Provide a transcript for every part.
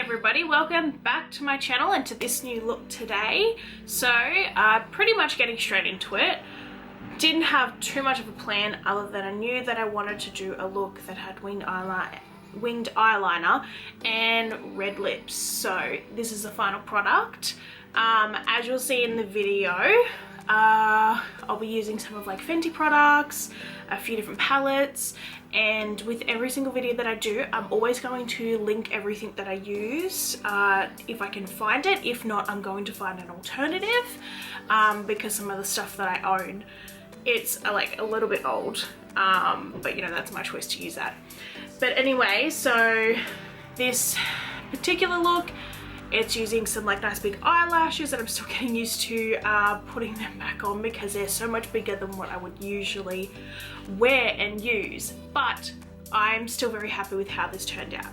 everybody, welcome back to my channel and to this new look today. So pretty much getting straight into it. Didn't have too much of a plan other than I knew that I wanted to do a look that had winged eyeliner and red lips. So this is the final product. As you'll see in the video, I'll be using some of like Fenty products, a few different palettes, and with every single video that I do, I'm always going to link everything that I use if I can find it. If not, I'm going to find an alternative because some of the stuff that I own, it's like a little bit old, but you know, that's my choice to use that. But anyway, so this particular look, it's using some like nice big eyelashes that I'm still getting used to putting them back on because they're so much bigger than what I would usually wear and use. But I'm still very happy with how this turned out.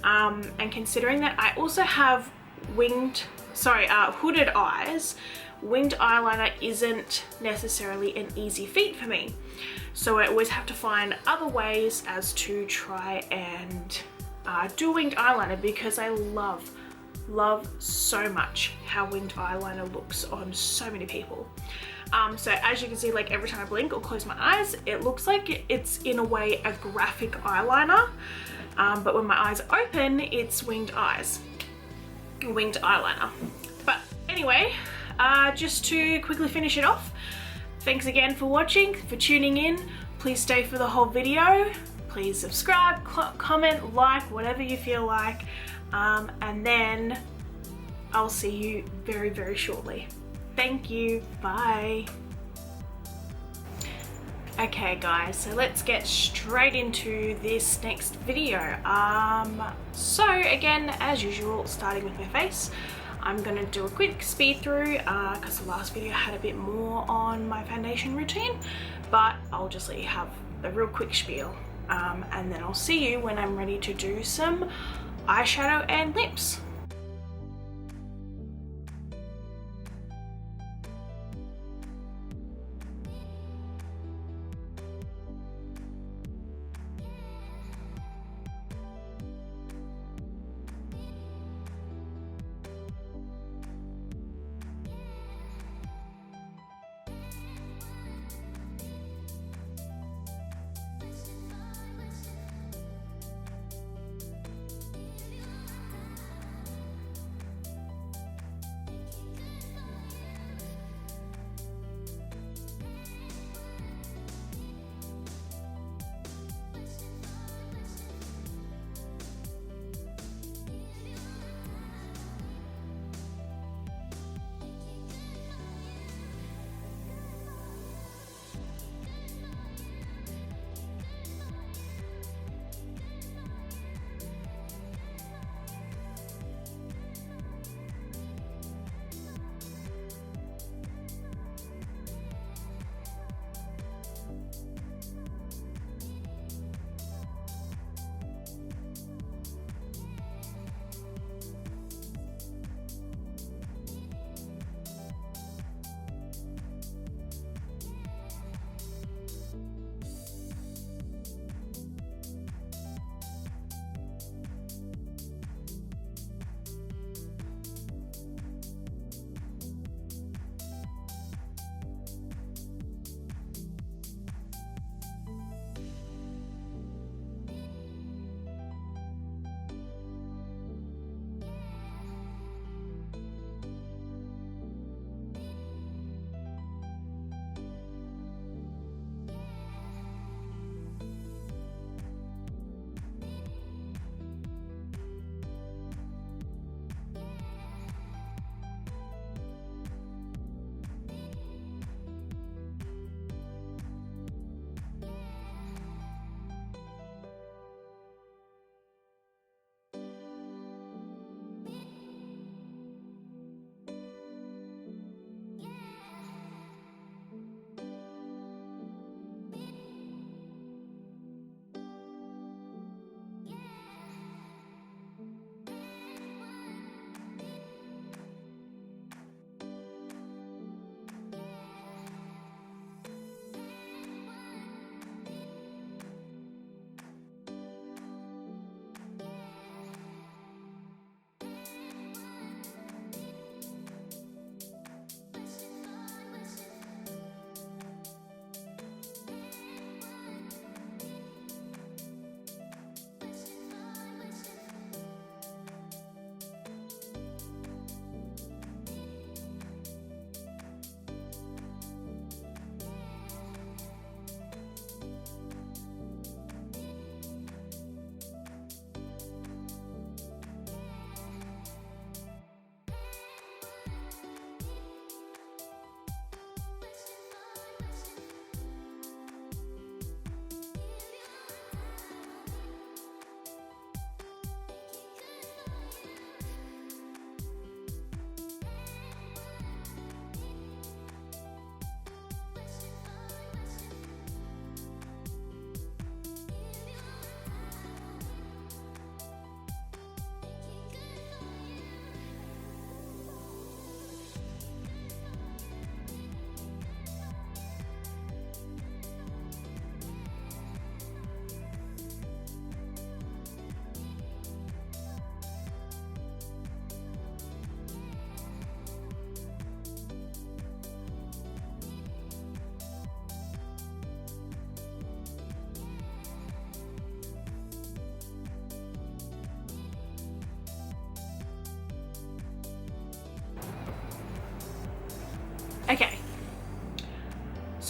And considering that I also have hooded eyes, winged eyeliner isn't necessarily an easy feat for me. So I always have to find other ways as to try and do winged eyeliner because I love so much how winged eyeliner looks on so many people. So as you can see, like every time I blink or close my eyes, it looks like it's in a way a graphic eyeliner, but when my eyes are open, it's winged eyeliner. But anyway, just to quickly finish it off, thanks again for watching, for tuning in. Please stay for the whole video. Please subscribe, comment, like, whatever you feel like. And then I'll see you very, very shortly. Thank you. Bye. Okay guys, so let's get straight into this next video. So again, as usual, starting with my face, I'm gonna do a quick speed through because the last video had a bit more on my foundation routine, but I'll just let you have a real quick spiel. And then I'll see you when I'm ready to do some eyeshadow and lips.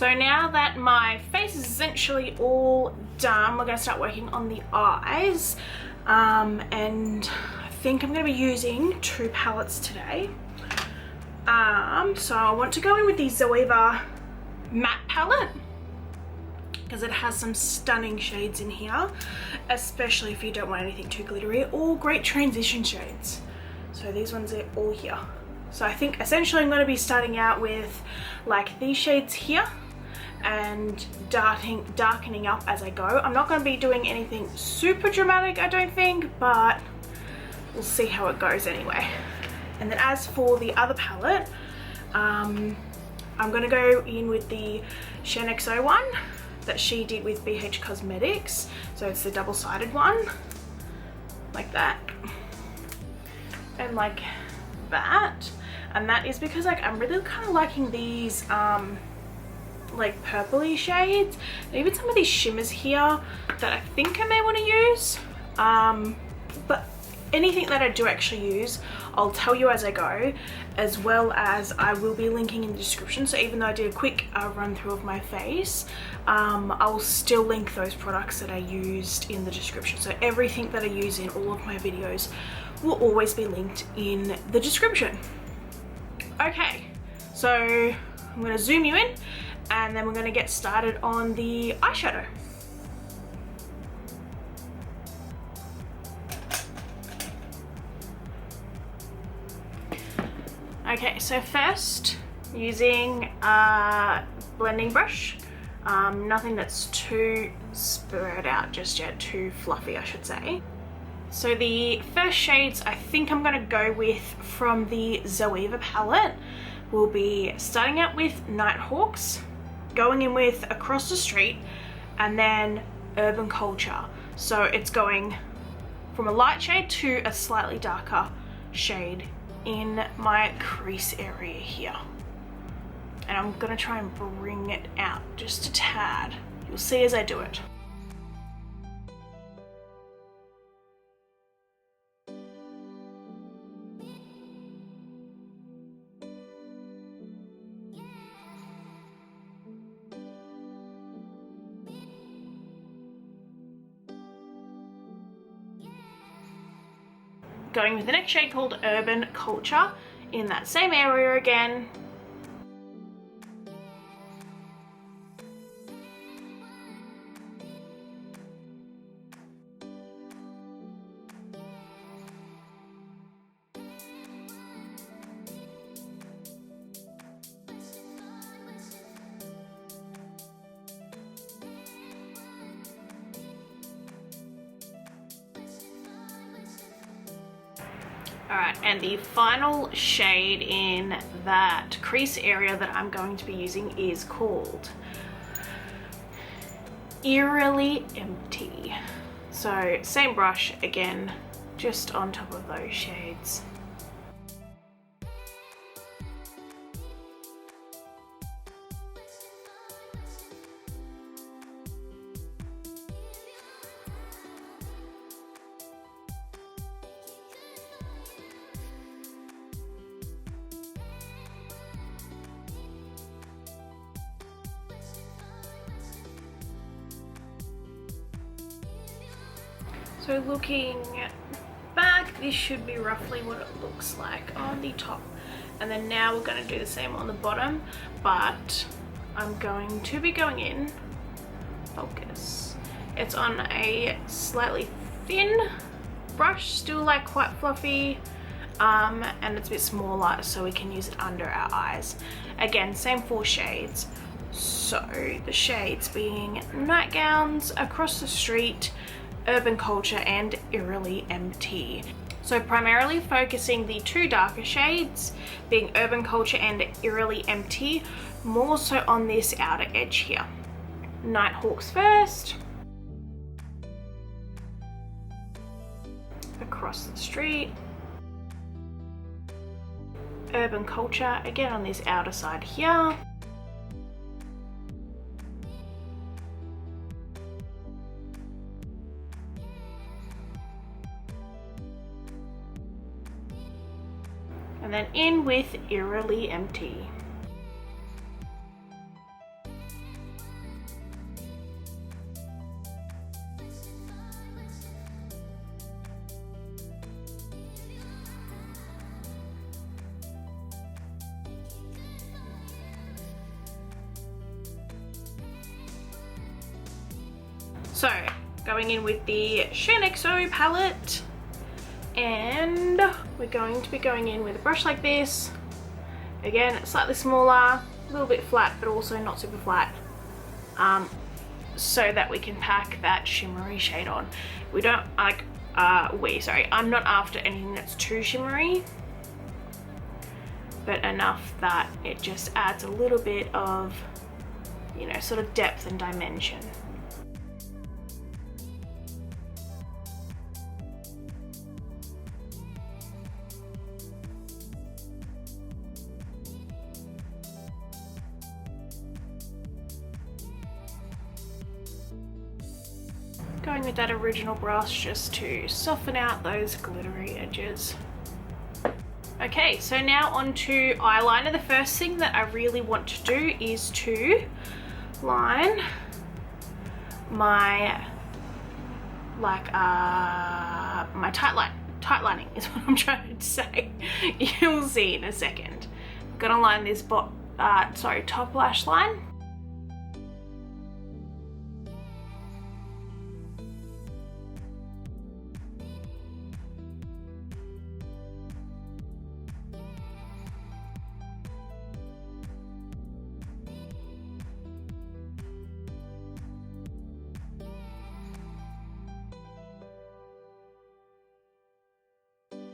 So now that my face is essentially all done, we're going to start working on the eyes. And I think I'm going to be using 2 palettes today. So I want to go in with the Zoeva matte palette because it has some stunning shades in here, especially if you don't want anything too glittery, or great transition shades. So these ones are all here. So I think essentially I'm going to be starting out with like these shades here and darkening up as I go. I'm not going to be doing anything super dramatic, I don't think, but we'll see how it goes anyway. And then as for the other palette, I'm going to go in with the XO one that she did with BH Cosmetics. So it's the double-sided one, like that, and like that. And that is because like I'm really kind of liking these like purpley shades, and even some of these shimmers here that I think I may want to use. But anything that I do actually use, I'll tell you as I go, as well as I will be linking in the description. So even though I did a quick run through of my face, I'll still link those products that I used in the description. So everything that I use in all of my videos will always be linked in the description. Okay, so I'm going to zoom you in, and then we're going to get started on the eyeshadow. Okay, so first, using a blending brush, nothing that's too spread out just yet, too fluffy I should say. So the first shades I think I'm going to go with from the Zoeva palette will be starting out with Nighthawks, going in with Across the Street, and then Urban Culture. So it's going from a light shade to a slightly darker shade in my crease area here. And I'm going to try and bring it out just a tad. You'll see as I do it. Going with the next shade called Urban Culture in that same area again. Alright, and the final shade in that crease area that I'm going to be using is called Eerily Empty. So same brush again, just on top of those shades. So looking back, this should be roughly what it looks like on the top. And then now we're going to do the same on the bottom, but I'm going to be going in, focus. It's on a slightly thin brush, still like quite fluffy, and it's a bit smaller so we can use it under our eyes. Again, same 4 shades. So the shades being Nightgowns, Across the Street, Urban Culture, and Eerily Empty. So primarily focusing the 2 darker shades being Urban Culture and Eerily Empty, more so on this outer edge here. Nighthawks first, Across the Street, Urban Culture again on this outer side here, and then in with Eerily Empty. So going in with the XO palette, and we're going to be going in with a brush like this. Again, slightly smaller, a little bit flat, but also not super flat, so that we can pack that shimmery shade on. We don't like, I'm not after anything that's too shimmery, but enough that it just adds a little bit of, you know, sort of depth and dimension. Going with that original brush just to soften out those glittery edges. Okay, so now on to eyeliner. The first thing that I really want to do is to line my, my tight lining is what I'm trying to say. You'll see in a second. I'm gonna line this top lash line.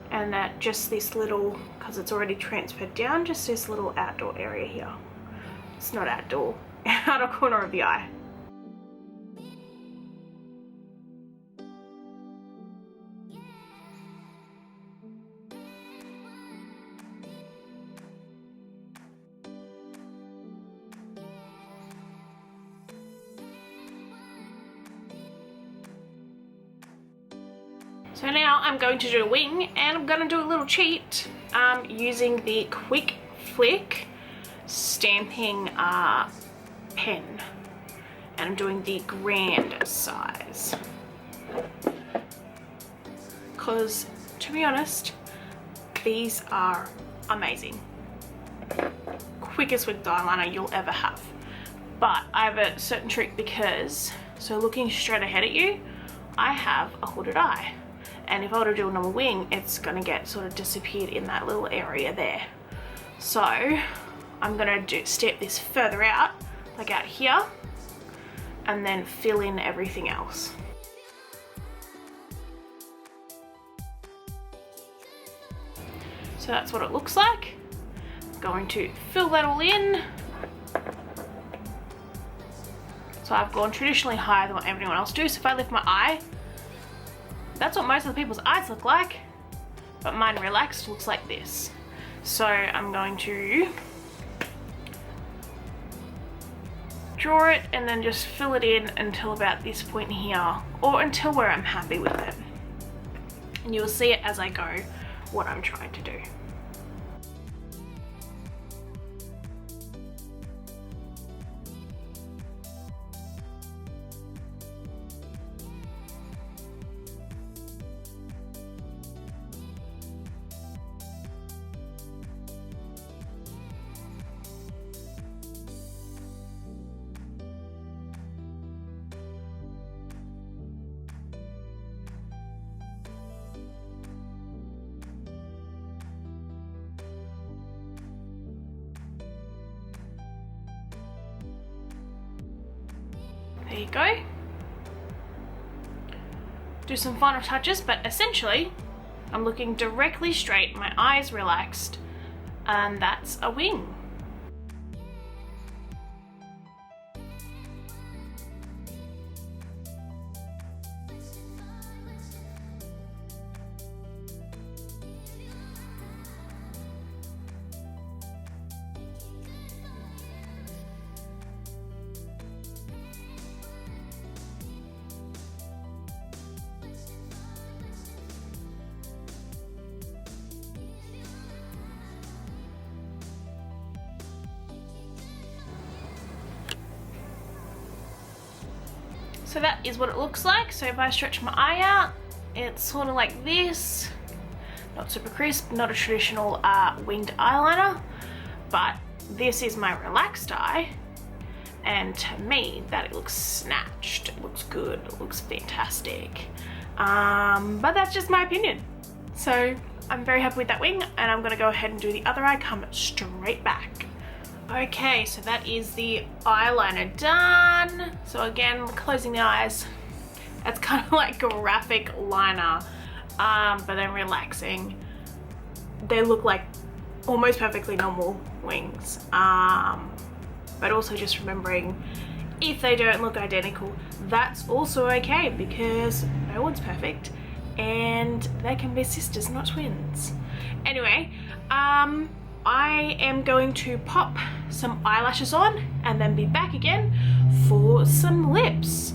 And that just this little, because it's already transferred down, just this little outdoor area here. It's not outdoor, outer corner of the eye. So now I'm going to do a wing, and I'm going to do a little cheat using the Quick Flick stamping pen, and I'm doing the grand size because, to be honest, these are amazing. Quickest with eyeliner you'll ever have. But I have a certain trick because, so looking straight ahead at you, I have a hooded eye. And if I were to do a normal wing, it's gonna get sort of disappeared in that little area there. So I'm gonna step this further out, like out here, and then fill in everything else. So that's what it looks like. I'm going to fill that all in. So I've gone traditionally higher than what everyone else do. So if I lift my eye, that's what most of the people's eyes look like, but mine relaxed looks like this. So I'm going to draw it and then just fill it in until about this point here, or until where I'm happy with it. And you'll see it as I go what I'm trying to do. There you go. Do some final touches, but essentially I'm looking directly straight, my eyes relaxed, and that's a wing. So that is what it looks like. So if I stretch my eye out, it's sort of like this. Not super crisp, not a traditional winged eyeliner, but this is my relaxed eye. and to me that it looks snatched, it looks good, it looks fantastic. But that's just my opinion. So I'm very happy with that wing, and I'm gonna go ahead and do the other eye, come straight back. Okay, so that is the eyeliner done. So again, closing the eyes. It's kind of like graphic liner, but then relaxing. They look like almost perfectly normal wings, but also just remembering if they don't look identical, that's also okay, because no one's perfect and they can be sisters, not twins. Anyway, I am going to pop some eyelashes on and then be back again for some lips.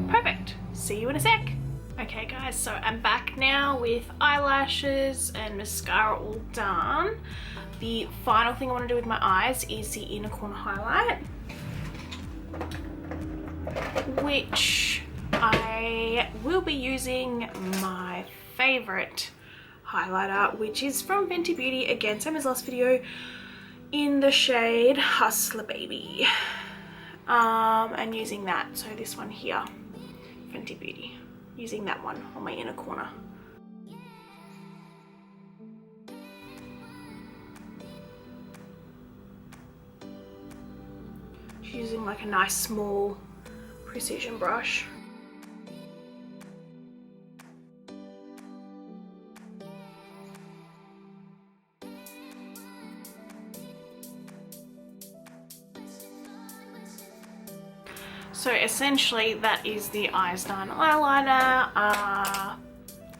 Perfect, see you in a sec. Okay guys, so I'm back now with eyelashes and mascara all done. The final thing I want to do with my eyes is the inner corner highlight, which I will be using my favorite highlighter, which is from Fenty Beauty, again same as last video, in the shade Hustler Baby, and using that, so this one here, Fenty Beauty, using that one on my inner corner. Using like a nice small precision brush. So essentially that is the eyes done. Eyeliner,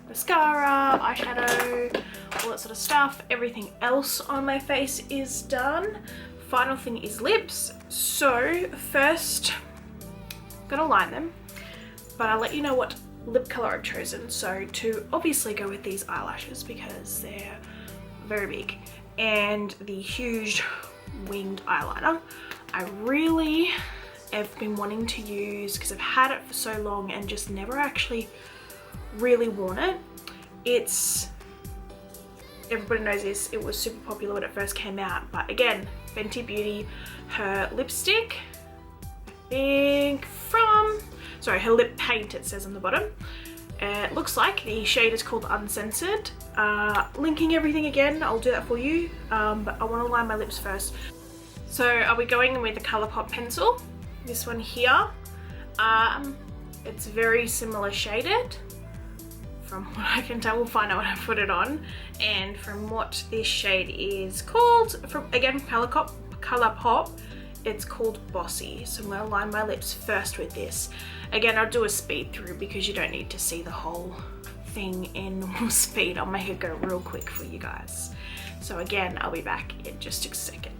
mascara, eyeshadow, all that sort of stuff. Everything else on my face is done. Final thing is lips. So first, I'm gonna line them, but I'll let you know what lip color I've chosen. So to obviously go with these eyelashes because they're very big, and the huge winged eyeliner, I really have been wanting to use, because I've had it for so long and just never actually really worn it. It's, everybody knows this, it was super popular when it first came out, but again, Fenty Beauty, her lipstick, I think from, sorry, her lip paint it says on the bottom. It looks like the shade is called Uncensored. Linking everything again, I'll do that for you, but I want to line my lips first. So I'll be going in with the ColourPop pencil, this one here. It's very similar shaded. From what I can tell, we'll find out when I put it on. And from what this shade is called, from again ColourPop, it's called Bossy. So I'm gonna line my lips first with this. Again, I'll do a speed through because you don't need to see the whole thing in normal speed. I'll make it go real quick for you guys. So again, I'll be back in just a second.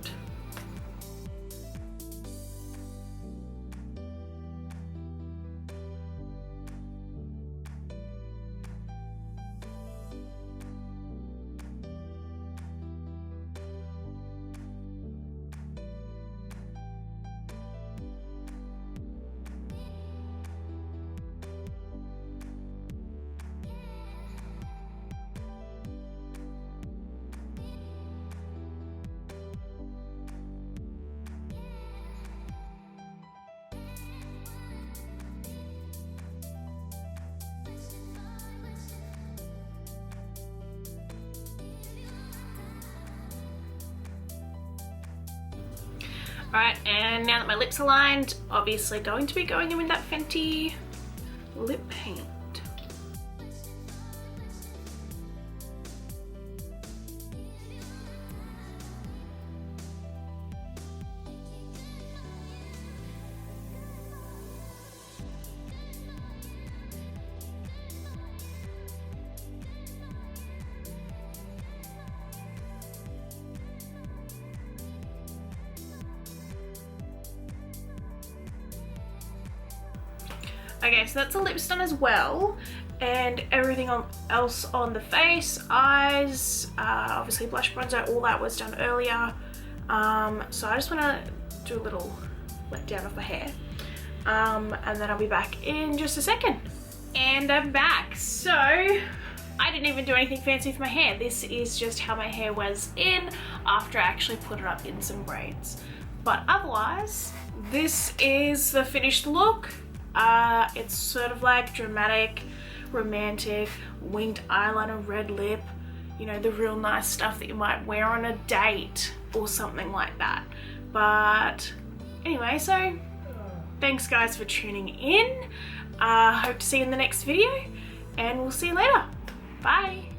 Alright, and now that my lips are lined, obviously going to be going in with that Fenty lip paint. Okay, so that's the lips done as well, and everything else on the face, eyes, obviously blush, bronzer, all that was done earlier. So I just want to do a little let down of my hair, and then I'll be back in just a second. And I'm back. So I didn't even do anything fancy with my hair. This is just how my hair was in after I actually put it up in some braids. But otherwise, this is the finished look. It's sort of like dramatic, romantic, winged eyeliner, red lip, you know, the real nice stuff that you might wear on a date or something like that. But anyway, so thanks guys for tuning in. Hope to see you in the next video, and we'll see you later. Bye.